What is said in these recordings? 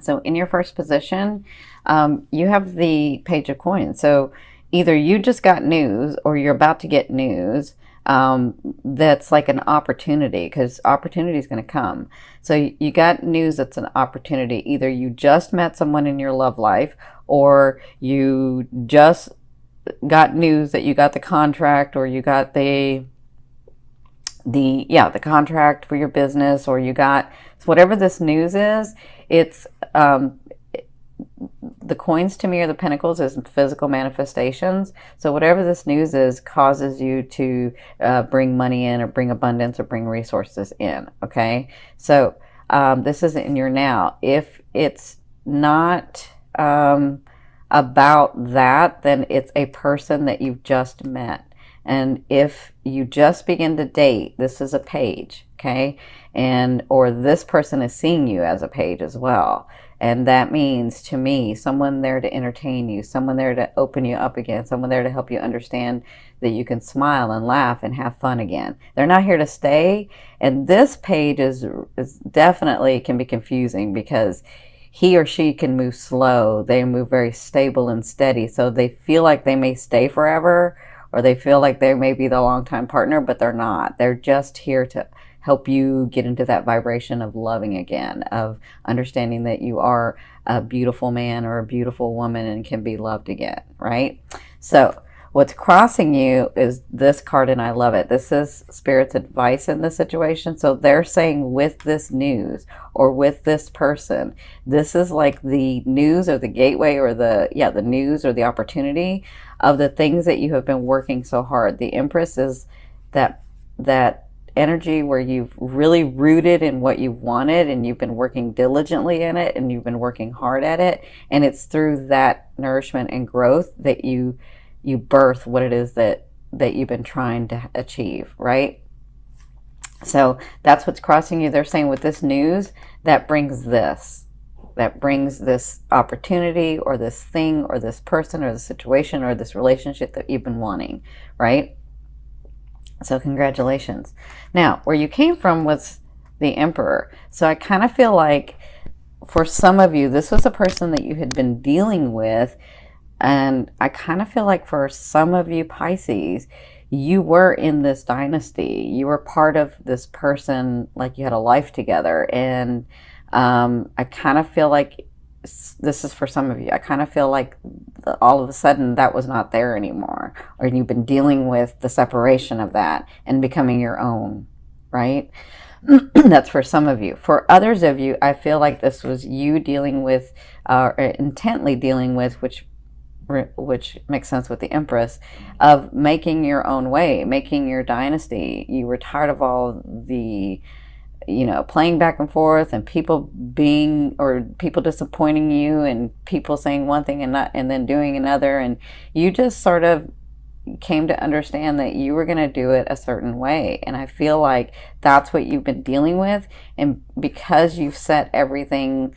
So in your first position, you have the Page of Coins. So either you just got news or you're about to get news that's like an opportunity, because opportunity is going to come. So you got news that's an opportunity. Either you just met someone in your love life, or you just got news that you got the contract, or you got the contract for your business, or you got, so whatever this news is, it's the coins to me, or the pentacles, is physical manifestations. So whatever this news is causes you to bring money in, or bring abundance, or bring resources in. Okay, so this is in your now. If it's not about that, then it's a person that you've just met. And if you just begin to date, this is a page, okay? And or this person is seeing you as a page as well. And that means, to me, someone there to entertain you, someone there to open you up again, someone there to help you understand that you can smile and laugh and have fun again. They're not here to stay. And this page is definitely can be confusing, because he or she can move slow. They move very stable and steady. So they feel like they may stay forever, or they feel like they may be the longtime partner, but they're not. They're just here to help you get into that vibration of loving again, of understanding that you are a beautiful man or a beautiful woman and can be loved again, right? So what's crossing you is this card, and I love it. This is Spirit's advice in this situation. So they're saying, with this news or with this person, this is like the news, or the gateway, or the news or the opportunity of the things that you have been working so hard. The Empress is that energy where you've really rooted in what you wanted, and you've been working diligently in it, and you've been working hard at it, and it's through that nourishment and growth that you birth what it is that you've been trying to achieve, right? So that's what's crossing you. They're saying, with this news, that brings this opportunity, or this thing, or this person, or the situation, or this relationship that you've been wanting, right? So congratulations. Now, where you came from was the Emperor. So I kind of feel like, for some of you, this was a person that you had been dealing with. And I kind of feel like, for some of you Pisces, you were in this dynasty. You were part of this person, like you had a life together. And I kind of feel like, this is for some of you, I kind of feel like all of a sudden that was not there anymore. Or you've been dealing with the separation of that and becoming your own, right? That's for some of you. For others of you, I feel like this was you dealing with, or intently dealing with, which makes sense with the Empress, of making your own way, making your dynasty. You were tired of all the, playing back and forth, and people disappointing you, and people saying one thing and then doing another. And you just sort of came to understand that you were going to do it a certain way. And I feel like that's what you've been dealing with. And because you've set everything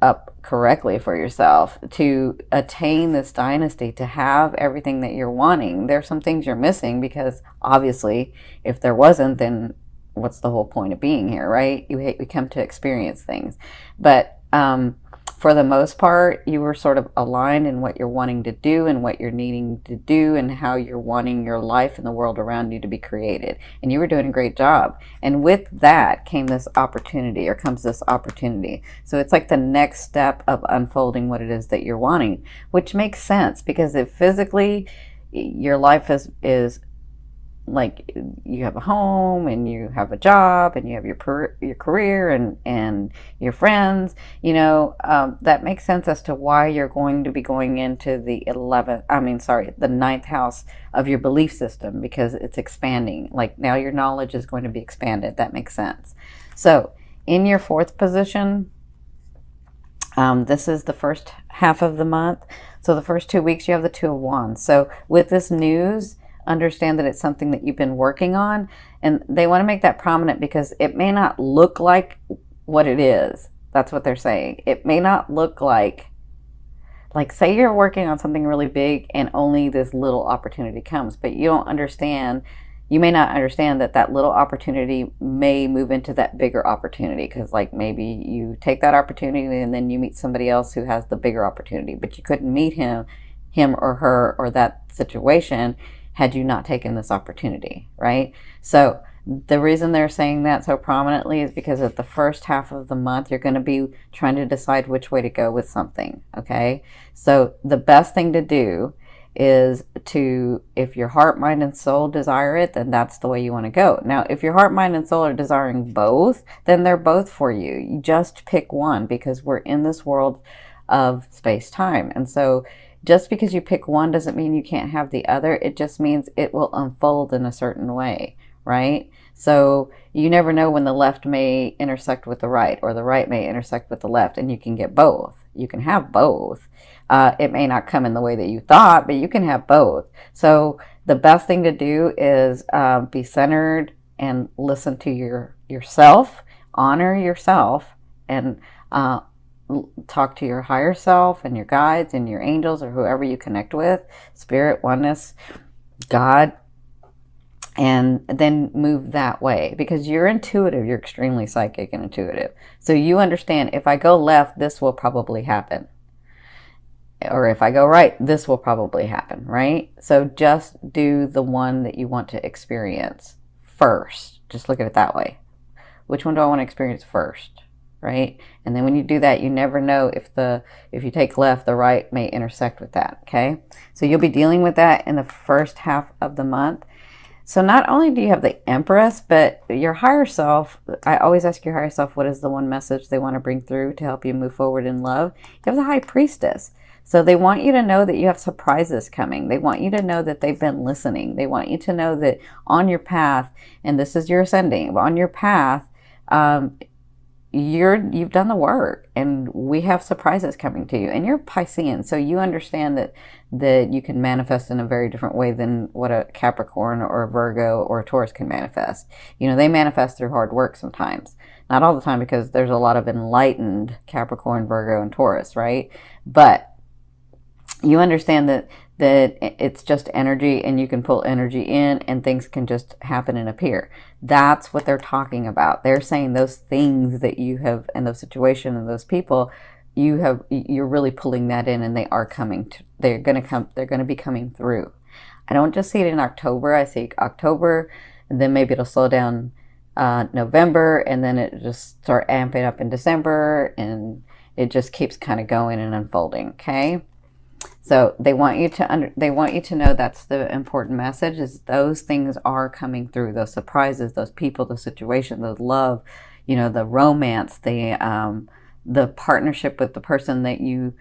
up correctly for yourself to attain this dynasty, to have everything that you're wanting. There's some things you're missing, because obviously if there wasn't, then what's the whole point of being here, right? We come to experience things. But for the most part, you were sort of aligned in what you're wanting to do, and what you're needing to do, and how you're wanting your life and the world around you to be created. And you were doing a great job. And with that comes this opportunity. So it's like the next step of unfolding what it is that you're wanting, which makes sense, because if physically your life is like, you have a home, and you have a job, and you have your career and your friends, that makes sense as to why you're going to be going into the ninth house of your belief system, because it's expanding. Like, now your knowledge is going to be expanded. That makes sense. So in your fourth position, this is the first half of the month. So the first 2 weeks, you have the Two of Wands. So with this news, understand that it's something that you've been working on, and they want to make that prominent, because it may not look like what it is. That's what they're saying. It may not look like say you're working on something really big, and only this little opportunity comes, but you don't understand. you may not understand that that little opportunity may move into that bigger opportunity, because like maybe you take that opportunity and then you meet somebody else who has the bigger opportunity, but you couldn't meet him or her or that situation had you not taken this opportunity, right? So the reason they're saying that so prominently is because at the first half of the month, you're going to be trying to decide which way to go with something, okay? So the best thing to do is to, if your heart, mind, and soul desire it, then that's the way you want to go. Now, if your heart, mind, and soul are desiring both, then they're both for you. You just pick one, because we're in this world of space-time. And so just because you pick one doesn't mean you can't have the other. It just means it will unfold in a certain way, right? So you never know when the left may intersect with the right, or the right may intersect with the left, and you can get both. You can have both. It may not come in the way that you thought, but you can have both. So the best thing to do is be centered and listen to yourself, honor yourself, and talk to your higher self and your guides and your angels, or whoever you connect with, spirit, oneness, God, and then move that way, because you're intuitive. You're extremely psychic and intuitive. So you understand, if I go left, this will probably happen. Or if I go right, this will probably happen, right? So just do the one that you want to experience first. Just look at it that way. Which one do I want to experience first, right? And then when you do that, you never know if you take left, the right may intersect with that, okay? So you'll be dealing with that in the first half of the month. So not only do you have the Empress, but your higher self, I always ask your higher self, what is the one message they want to bring through to help you move forward in love? You have the High Priestess. So they want you to know that you have surprises coming. They want you to know that they've been listening. They want you to know that on your path, and this is your ascending, but on your path, you've done the work, and we have surprises coming to you. And you're Piscean, so you understand that you can manifest in a very different way than what a Capricorn or a Virgo or a Taurus can manifest. You know, they manifest through hard work sometimes. Not all the time, because there's a lot of enlightened Capricorn, Virgo, and Taurus, right? But you understand that it's just energy, and you can pull energy in, and things can just happen and appear. That's what they're talking about. They're saying those things that you have, and those situations and those people, you're really pulling that in, and they are coming to, they're going to be coming through. I don't just see it in October. I see October, and then maybe it'll slow down November, and then it just start amping up in December, and it just keeps kind of going and unfolding, okay? So they want you to know that's the important message, is those things are coming through, those surprises, those people, the situation, the love, you know, the romance, the partnership with the person that you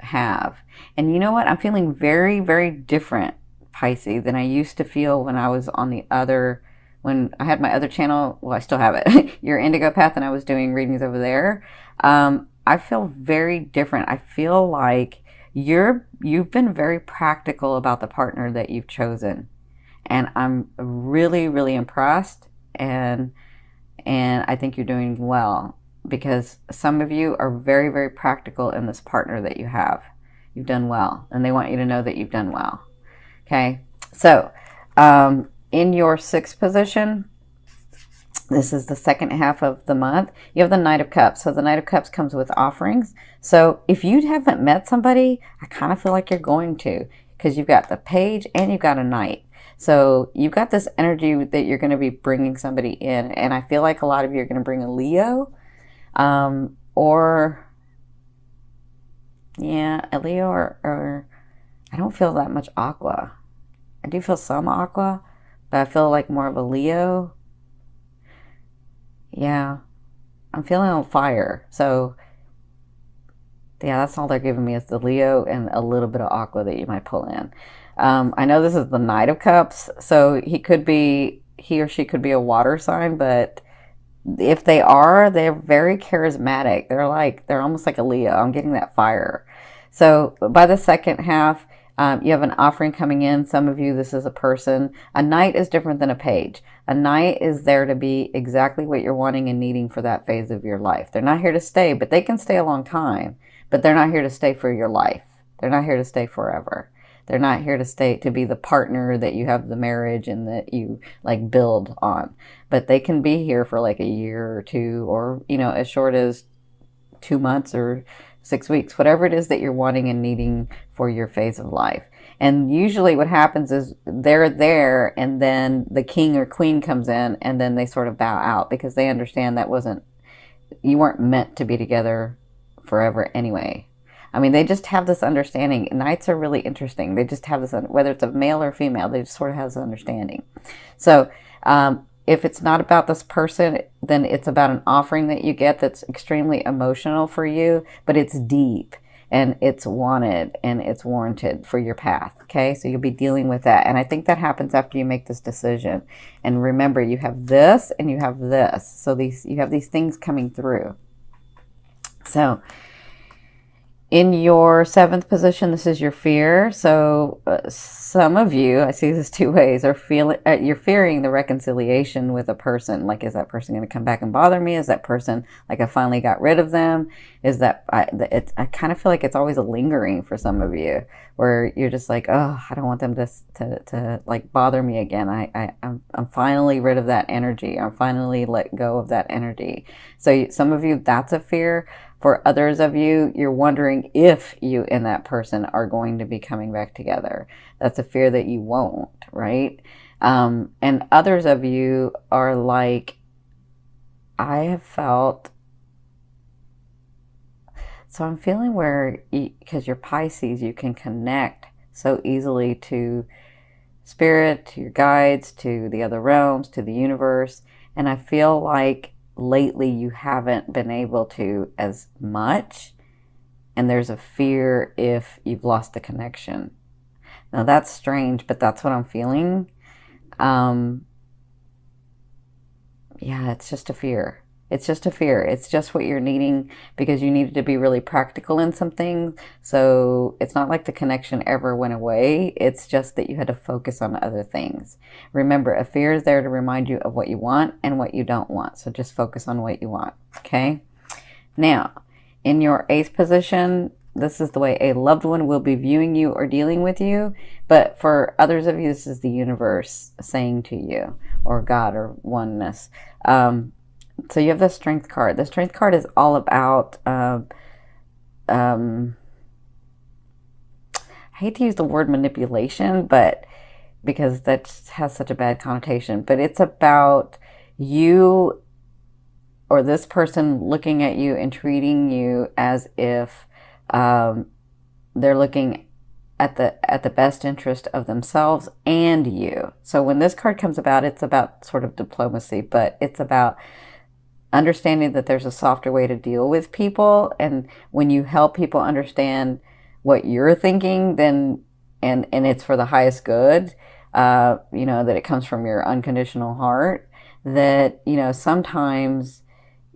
have. And you know what? I'm feeling very, very different, Pisces, than I used to feel when I was on when I had my other channel. Well, I still have it, Your Indigo Path, and I was doing readings over there. I feel very different. I feel like you've been very practical about the partner that you've chosen, and I'm really, really impressed, and I think you're doing well, because some of you are very, very practical in this partner that you have. You've done well, and they want you to know that you've done well. Okay, so in your sixth position, this is the second half of the month, you have the Knight of Cups. So the Knight of Cups comes with offerings. So if you haven't met somebody, I kind of feel like you're going to, because you've got the Page and you've got a Knight. So you've got this energy that you're going to be bringing somebody in. And I feel like a lot of you are going to bring a Leo, or I don't feel that much Aqua. I do feel some Aqua, but I feel like more of a Leo. Yeah, I'm feeling on fire. So yeah, that's all they're giving me, is the Leo and a little bit of Aqua that you might pull in. I know this is the Knight of Cups, so he or she could be a water sign, but if they are, they're very charismatic. They're almost like a Leo. I'm getting that fire. So by the second half, you have an offering coming in. Some of you, this is a person. A Knight is different than a Page. A Knight is there to be exactly what you're wanting and needing for that phase of your life. They're not here to stay, but they can stay a long time. But they're not here to stay for your life. They're not here to stay forever. They're not here to stay to be the partner that you have the marriage and that you like build on. But they can be here for like a year or two, or as short as 2 months or 6 weeks, whatever it is that you're wanting and needing for your phase of life. And usually what happens is they're there, and then the king or queen comes in, and then they sort of bow out because they understand you weren't meant to be together forever anyway. I mean, they just have this understanding. Knights are really interesting. They just have this, whether it's a male or female, they just sort of have this understanding. So, if it's not about this person, then it's about an offering that you get that's extremely emotional for you, but it's deep and it's wanted and it's warranted for your path. Okay, so you'll be dealing with that. And I think that happens after you make this decision. And remember, you have this and you have this. So you have these things coming through. So in your 7th position, this is your fear. So some of you, I see this 2 ways, you're fearing the reconciliation with a person. Like, is that person going to come back and bother me? Is that person, like, I finally got rid of them? Is that, I kind of feel like it's always a lingering for some of you, where you're just like, oh, I don't want them to like bother me again. I'm finally rid of that energy. I'm finally let go of that energy. So some of you, that's a fear. For others of you, you're wondering if you and that person are going to be coming back together. That's a fear that you won't, right? And others of you are like, I have felt, so I'm feeling where, because you're Pisces, you can connect so easily to spirit, to your guides, to the other realms, to the universe. And I feel like lately you haven't been able to as much, and there's a fear if you've lost the connection. Now that's strange, but that's what I'm feeling. Yeah, it's just a fear. It's just a fear. It's just what you're needing, because you needed to be really practical in some things. So it's not like the connection ever went away. It's just that you had to focus on other things. Remember, a fear is there to remind you of what you want and what you don't want. So just focus on what you want. Okay? Now, in your 8th position, this is the way a loved one will be viewing you or dealing with you. But for others of you, this is the universe saying to you, or God, or oneness. So you have the Strength card. The Strength card is all about, I hate to use the word manipulation, but because that has such a bad connotation, but it's about you or this person looking at you and treating you as if they're looking at the best interest of themselves and you. So when this card comes about, it's about sort of diplomacy, but it's about understanding that there's a softer way to deal with people. And when you help people understand what you're thinking, then, and it's for the highest good, that it comes from your unconditional heart, that, sometimes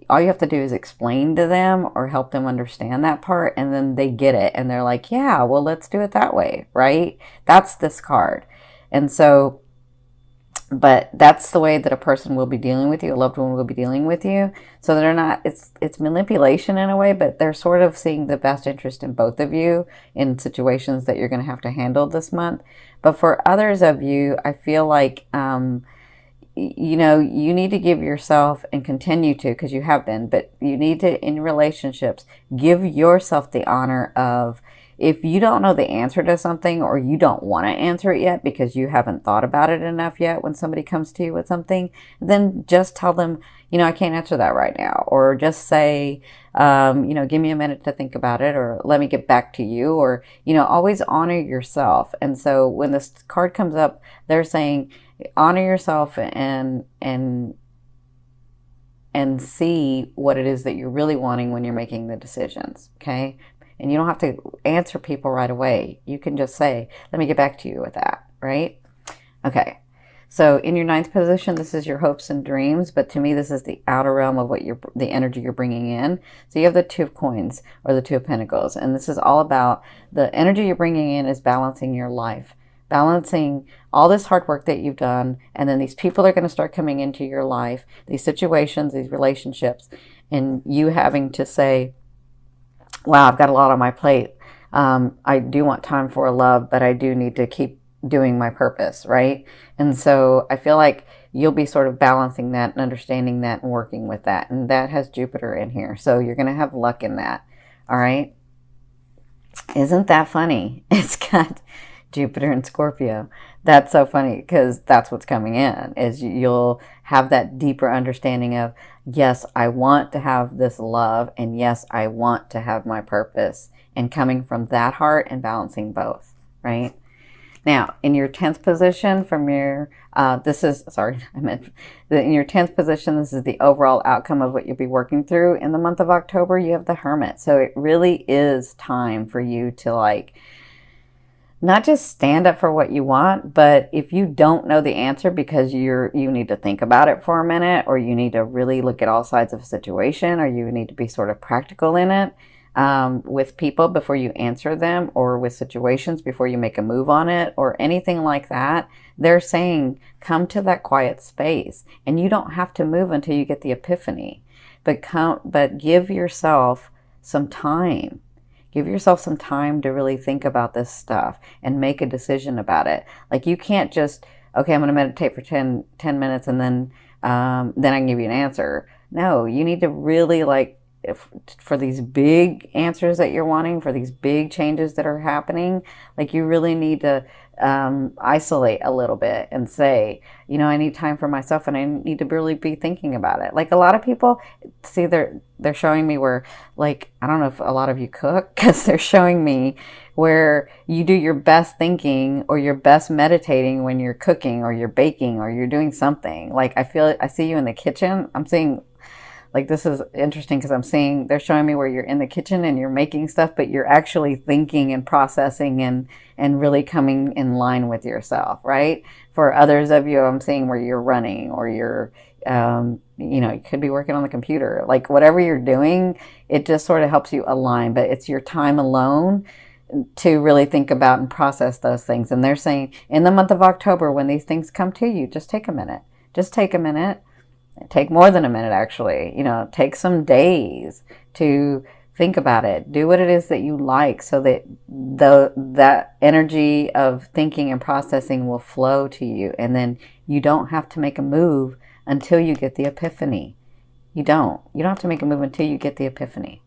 all you have to do is explain to them or help them understand that part, and then they get it. And they're like, yeah, well, let's do it that way, right? That's this card. And so, but that's the way that a person will be dealing with you, a loved one will be dealing with you. So they're not, it's manipulation in a way, but they're sort of seeing the best interest in both of you in situations that you're going to have to handle this month. But for others of you, I feel like, you need to give yourself, and continue to, because you have been, but you need to, in relationships, give yourself the honor of, if you don't know the answer to something, or you don't want to answer it yet because you haven't thought about it enough yet, when somebody comes to you with something, then just tell them, I can't answer that right now. Or just say, give me a minute to think about it, or let me get back to you, or, always honor yourself. And so when this card comes up, they're saying, honor yourself and see what it is that you're really wanting when you're making the decisions. Okay? And you don't have to answer people right away. You can just say, let me get back to you with that, right? Okay. So in your 9th position, this is your hopes and dreams, but to me, this is the outer realm of the energy you're bringing in. So you have the 2 of coins, or the 2 of pentacles, and this is all about the energy you're bringing in is balancing your life, balancing all this hard work that you've done, and then these people are going to start coming into your life, these situations, these relationships, and you having to say, wow, I've got a lot on my plate. I do want time for love, but I do need to keep doing my purpose, right? And so I feel like you'll be sort of balancing that and understanding that and working with that. And that has Jupiter in here. So you're going to have luck in that. All right. Isn't that funny? It's got Jupiter and Scorpio. That's so funny because that's what's coming in is you'll have that deeper understanding of, yes, I want to have this love, and yes, I want to have my purpose, and coming from that heart and balancing both, right? Now, in your 10th position from your, in your 10th position, this is the overall outcome of what you'll be working through in the month of October. You have the Hermit. So it really is time for you to like, not just stand up for what you want, but if you don't know the answer because you need to think about it for a minute, or you need to really look at all sides of a situation, or you need to be sort of practical in it, with people before you answer them, or with situations before you make a move on it, or anything like that. They're saying, come to that quiet space, and you don't have to move until you get the epiphany, but give yourself some time. Give yourself some time to really think about this stuff and make a decision about it. Like, you can't just, okay, I'm going to meditate for 10 minutes and then I can give you an answer. No, you need to really, like, for these big answers that you're wanting, for these big changes that are happening, like, you really need to isolate a little bit and say, you know, I need time for myself and I need to really be thinking about it. Like, a lot of people, see, they're showing me where, like, I don't know if a lot of you cook, because they're showing me where you do your best thinking or your best meditating when you're cooking or you're baking or you're doing something. Like, I see you in the kitchen. I'm seeing, like, this is interesting because I'm seeing, they're showing me where you're in the kitchen and you're making stuff, but you're actually thinking and processing and really coming in line with yourself, right? For others of you, I'm seeing where you're running, or you're, you know, you could be working on the computer. Like, whatever you're doing, it just sort of helps you align, but it's your time alone to really think about and process those things. And they're saying in the month of October, when these things come to you, just take a minute. Just take a minute. Take more than a minute, actually. You know, take some days to think about it. Do what it is that you like, so that that energy of thinking and processing will flow to you. And then you don't have to make a move until you get the epiphany. You don't have to make a move until you get the epiphany.